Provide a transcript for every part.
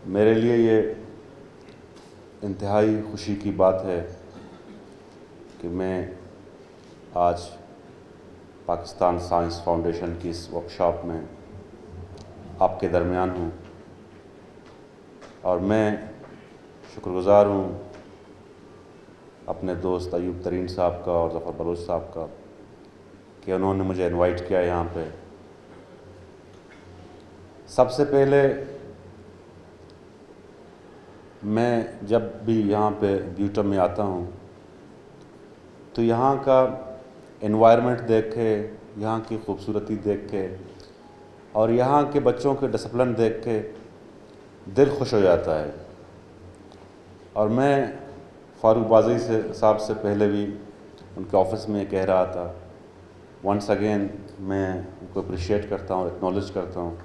मेरे लिए ये इंतहाई खुशी की बात है कि मैं आज पाकिस्तान साइंस फाउंडेशन की इस वर्कशॉप में आपके दरमियान हूँ और मैं शुक्रगुज़ार हूँ अपने दोस्त अयूब तरीन साहब का और ज़फ़र बलोच साहब का कि उन्होंने मुझे इनवाइट किया यहाँ पे। सबसे पहले मैं जब भी यहाँ पे ब्यूटम में आता हूँ तो यहाँ का एनवायरनमेंट देख के, यहाँ की खूबसूरती देख के और यहाँ के बच्चों के डिसिप्लिन देख के दिल खुश हो जाता है। और मैं फारूक बाज़ी साहब से पहले भी उनके ऑफिस में कह रहा था, वंस अगेन मैं उनको अप्रिशिएट करता हूँ, एक्नॉलेज करता हूँ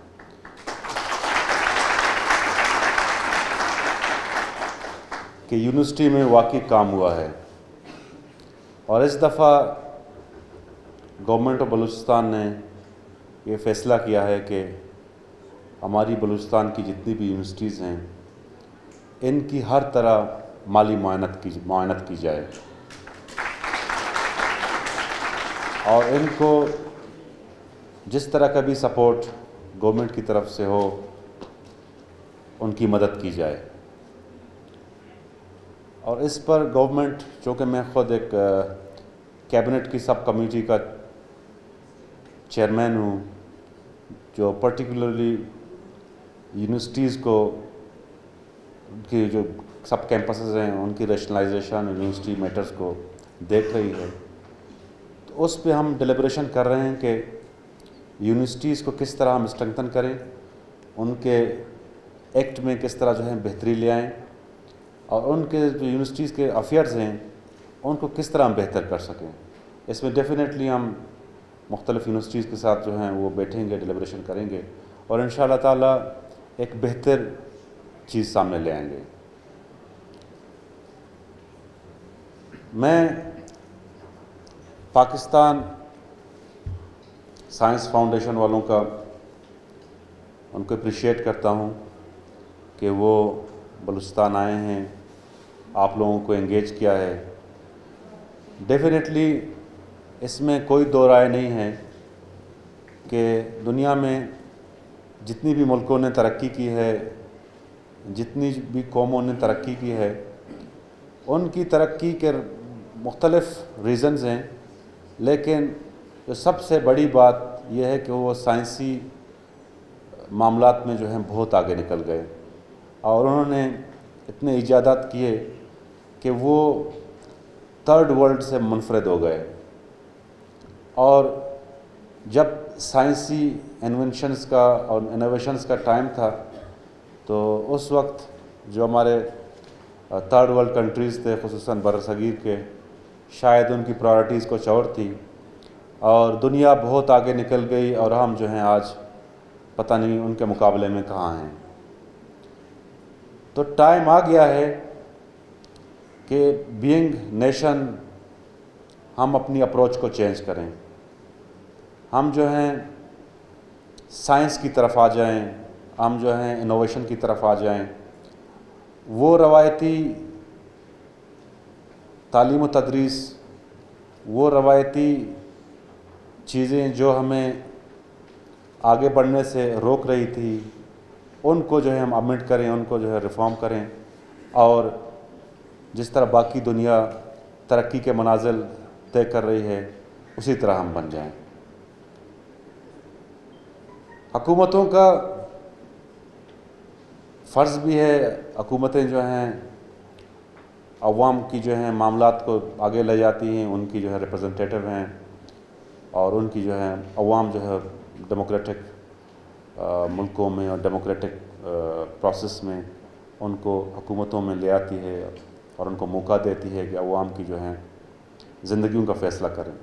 कि यूनिवर्सिटी में वाकई काम हुआ है। और इस दफ़ा गवर्नमेंट ऑफ बलूचिस्तान ने ये फ़ैसला किया है कि हमारी बलूचिस्तान की जितनी भी यूनिवर्सिटीज़ हैं इनकी हर तरह माली मुआयनत की जाए और इनको जिस तरह का भी सपोर्ट गवर्नमेंट की तरफ से हो उनकी मदद की जाए। और इस पर गवर्नमेंट, चूँकि मैं ख़ुद एक कैबिनेट की सब कमेटी का चेयरमैन हूँ जो पर्टिकुलरली यूनिवर्सिटीज़ को उनकी जो सब कैंपसेस हैं उनकी रैशनलाइजेशन, यूनिवर्सिटी मैटर्स को देख रही है, तो उस पे हम डिलिब्रेशन कर रहे हैं कि यूनिवर्सिटीज़ को किस तरह हम स्ट्रेंथन करें, उनके एक्ट में किस तरह जो है बेहतरी ले आएँ और उनके जो यूनिवर्सिटीज़ के अफेयर्स हैं उनको किस तरह हम बेहतर कर सकें। इसमें डेफिनेटली हम मुख्तलिफ़ यूनिवर्सिटीज़ के साथ जो हैं वो बैठेंगे, डिलिब्रेशन करेंगे और इंशाअल्लाह ताला एक बेहतर चीज़ सामने ले आएंगे। मैं पाकिस्तान साइंस फाउंडेशन वालों का उनको अप्रिशिएट करता हूँ कि वो बलूचिस्तान आए हैं, आप लोगों को एंगेज किया है। डेफिनेटली इसमें कोई दो राय नहीं है कि दुनिया में जितनी भी मुल्कों ने तरक्की की है, जितनी भी कौमों ने तरक्की की है, उनकी तरक्की के मुख्तलिफ़ रीज़न्स हैं, लेकिन जो सबसे बड़ी बात यह है कि वो साइंसी मामलात में जो हैं बहुत आगे निकल गए और उन्होंने इतने इजादात किए कि वो थर्ड वर्ल्ड से मुनफरद हो गए। और जब साइंसी इन्वेंशंस का और इनोवेशंस का टाइम था तो उस वक्त जो हमारे थर्ड वर्ल्ड कंट्रीज़ थे, खुसूसन बरसगीर के, शायद उनकी प्रायोरिटीज़ कुछ और थी और दुनिया बहुत आगे निकल गई और हम जो हैं आज पता नहीं उनके मुकाबले में कहाँ हैं। तो टाइम आ गया है कि बीइंग नेशन हम अपनी अप्रोच को चेंज करें, हम जो हैं साइंस की तरफ आ जाएं, हम जो हैं इनोवेशन की तरफ आ जाएं। वो रवायती तालीम व तदरीस, वो रवायती चीज़ें जो हमें आगे बढ़ने से रोक रही थी उनको जो है हम अमेंड करें, उनको जो है रिफॉर्म करें और जिस तरह बाकी दुनिया तरक्की के मनाजिल तय कर रही है उसी तरह हम बन जाएं। हुकूमतों का फ़र्ज़ भी है, हुकूमतें जो हैं अवाम की जो हैं मामलात को आगे ले जाती हैं, उनकी जो है रिप्रेजेंटेटिव हैं और उनकी जो है अवाम जो है डेमोक्रेटिक मुल्कों में और डेमोक्रेटिक प्रोसेस में उनको हुकूमतों में ले आती है और उनको मौका देती है कि अवाम की जो है ज़िंदगियों का फ़ैसला करें।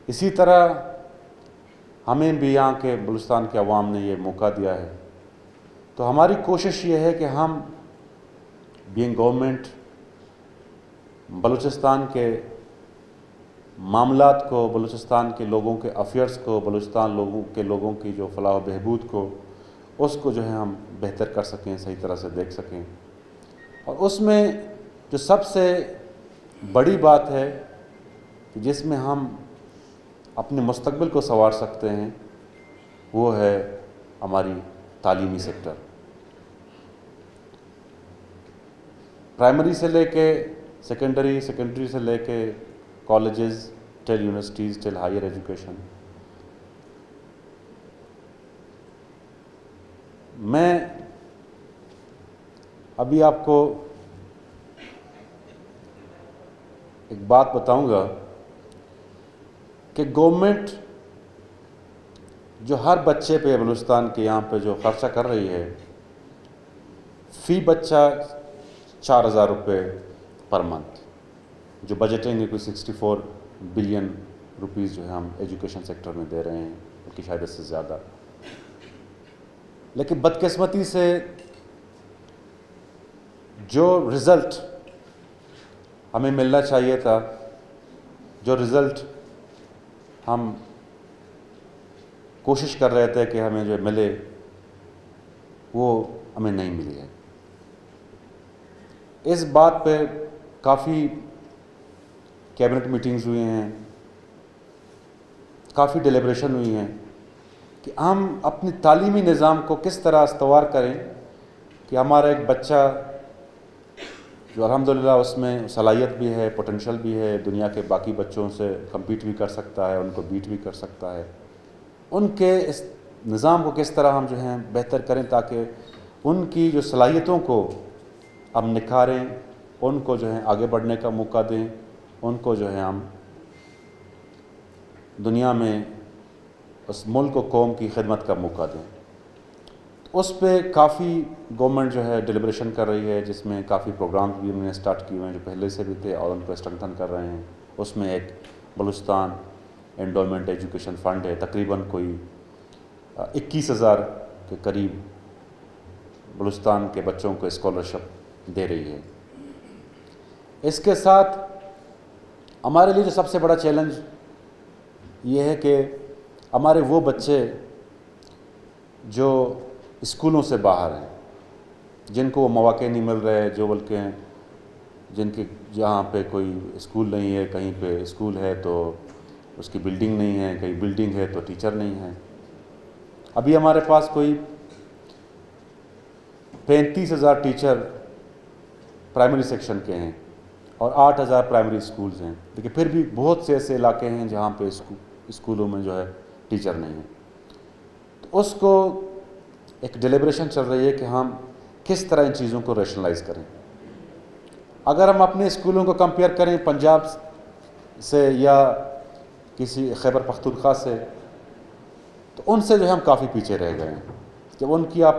इसी तरह हमें भी यहाँ के बलूचिस्तान के अवाम ने ये मौका दिया है। तो हमारी कोशिश ये है कि हम बीइंग गवर्नमेंट बलूचिस्तान के मामलात को, बलूचिस्तान के लोगों के अफेयर्स को, बलूचिस्तान के लोगों की जो फलाह व बहबूद को उसको जो है हम बेहतर कर सकें, सही तरह से देख सकें। और उसमें जो सबसे बड़ी बात है कि जिसमें हम अपने मुस्तकबिल को संवार सकते हैं, वो है हमारी तालीमी सेक्टर। प्राइमरी से लेके सेकेंडरी, सेकेंडरी से लेके colleges till universities till higher education. मैं अभी आपको एक बात बताऊंगा कि गवर्नमेंट जो हर बच्चे पे बलूचिस्तान के यहाँ पे जो खर्चा कर रही है, फ़ी बच्चा 4000 रुपये पर मंथ, जो बजटिंग है कोई 64 बिलियन रुपीज़ जो है हम एजुकेशन सेक्टर में दे रहे हैं, बल्कि शायद इससे ज़्यादा। लेकिन बदकिस्मती से जो रिज़ल्ट हमें मिलना चाहिए था, जो रिज़ल्ट हम कोशिश कर रहे थे कि हमें जो मिले, वो हमें नहीं मिली है। इस बात पे काफ़ी कैबिनेट मीटिंग्स हुई हैं, काफ़ी डिलिब्रेशन हुई हैं कि हम अपनी तालीमी निज़ाम को किस तरह इस्तवार करें कि हमारा एक बच्चा जो अल्हम्दुलिल्लाह उसमें सलाहियत भी है, पोटेंशियल भी है, दुनिया के बाकी बच्चों से कम्पीट भी कर सकता है, उनको बीट भी कर सकता है, उनके इस निज़ाम को किस तरह हम जो हैं बेहतर करें ताकि उनकी जो सलाहियतों को हम निखारें, उनको जो है आगे बढ़ने का मौका दें, उनको जो है हम दुनिया में उस मुल्क व कौम की खिदमत का मौका दें। उस पे काफ़ी गवर्नमेंट जो है डिलिब्रेशन कर रही है, जिसमें काफ़ी प्रोग्राम्स भी उन्होंने स्टार्ट किए हुए हैं जो पहले से भी थे और उनको स्ट्रेंथन कर रहे हैं। उसमें एक बलूचिस्तान एंडोमेंट एजुकेशन फ़ंड है, तकरीबन कोई 21,000 के करीब बलूचिस्तान के बच्चों को स्कॉलरशिप दे रही है। इसके साथ हमारे लिए जो सबसे बड़ा चैलेंज ये है कि हमारे वो बच्चे जो स्कूलों से बाहर हैं, जिनको वो मौके नहीं मिल रहे, जो बल्कि जिनके जहाँ पे कोई स्कूल नहीं है, कहीं पे स्कूल है तो उसकी बिल्डिंग नहीं है, कहीं बिल्डिंग है तो टीचर नहीं है। अभी हमारे पास कोई 35,000 टीचर प्राइमरी सेक्शन के हैं और 8,000 प्राइमरी स्कूल्स हैं, लेकिन फिर भी बहुत से ऐसे इलाके हैं जहाँ पे स्कूलों में जो है टीचर नहीं है। तो उसको एक डिलिब्रेशन चल रही है कि हम किस तरह इन चीज़ों को रैशनलाइज करें। अगर हम अपने स्कूलों को कंपेयर करें पंजाब से या किसी खैबर पख्तूनख्वा से, तो उनसे जो है हम काफ़ी पीछे रह गए हैं। जब उनकी आप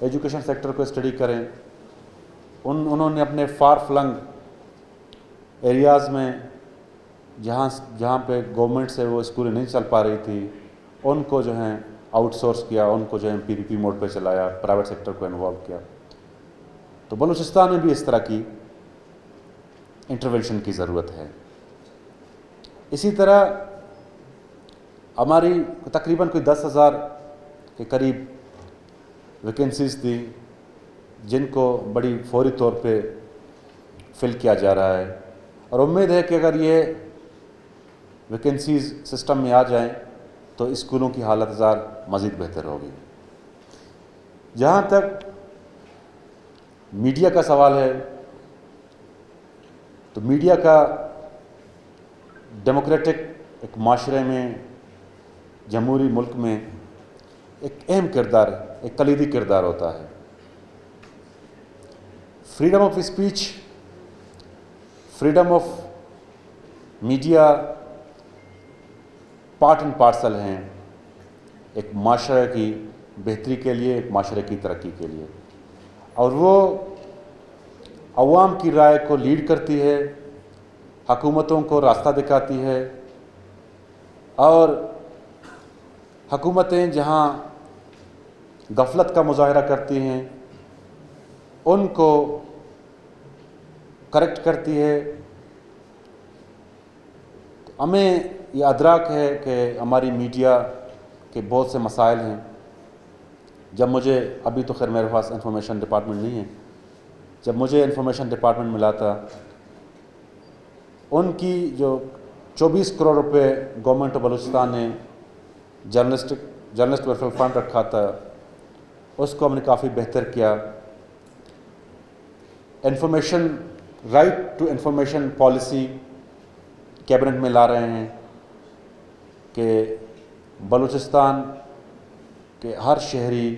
एजुकेशन सेक्टर को स्टडी करें, उन्होंने अपने फार फ्लंग एरियाज़ में जहाँ पे गवर्नमेंट से वो स्कूलें नहीं चल पा रही थी, उनको जो है आउटसोर्स किया, उनको जो है PPP मोड पे चलाया, प्राइवेट सेक्टर को इन्वॉल्व किया। तो बलूचिस्तान में भी इस तरह की इंटरवेंशन की ज़रूरत है। इसी तरह हमारी तकरीबन कोई 10,000 के करीब वैकेंसीज़ थी, जिनको बड़ी फौरी तौर पे फिल किया जा रहा है, और उम्मीद है कि अगर ये वैकेंसीज़ सिस्टम में आ जाएं तो स्कूलों की हालत ज़ार मज़ीद बेहतर होगी। जहाँ तक मीडिया का सवाल है, तो मीडिया का डेमोक्रेटिक एक माशरे में, जमहूरी मुल्क में एक अहम किरदार, एक कलीदी किरदार होता है। Freedom of speech, freedom of media part and parcel हैं एक माशरे की बेहतरी के लिए, एक माशरे की तरक्की के लिए, और वो अवाम की राय को लीड करती है, हुकूमतों को रास्ता दिखाती है, और हुकूमतें जहाँ गफलत का मुजाहरा करती हैं उनको करेक्ट करती है। तो हमें ये अदराक है कि हमारी मीडिया के बहुत से मसाइल हैं जब मुझे, अभी तो खैर मेरे पास इंफॉर्मेशन डिपार्टमेंट नहीं है, जब मुझे इंफॉर्मेशन डिपार्टमेंट मिला था, उनकी जो 24 करोड़ रुपए गवर्नमेंट ऑफ बलूचिस्तान ने जर्नलिस्ट वेलफेयर फंड रखा था, उसको हमने काफ़ी बेहतर किया। Information, right to information policy cabinet में ला रहे हैं कि बलूचिस्तान के हर शहरी,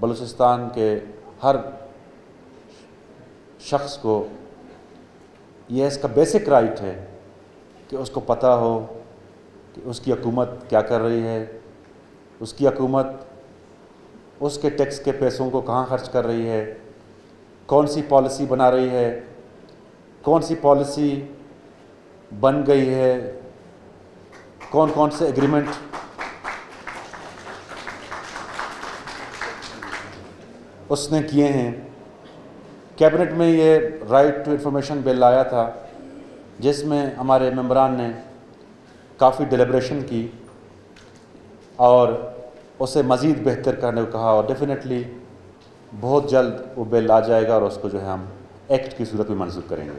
बलूचिस्तान के हर शख्स को यह इसका बेसिक राइट है कि उसको पता हो कि उसकी हुकूमत क्या कर रही है, उसकी हुकूमत उसके टैक्स के पैसों को कहाँ खर्च कर रही है, कौन सी पॉलिसी बना रही है, कौन सी पॉलिसी बन गई है, कौन कौन से एग्रीमेंट उसने किए हैं। कैबिनेट में ये राइट टू इंफॉर्मेशन बिल आया था, जिसमें हमारे मेंबरान ने काफ़ी डिलिब्रेशन की और उसे मज़ीद बेहतर करने को कहा, और डेफिनेटली बहुत जल्द वो बिल आ जाएगा और उसको जो है हम एक्ट की सूरत में मंजूर करेंगे।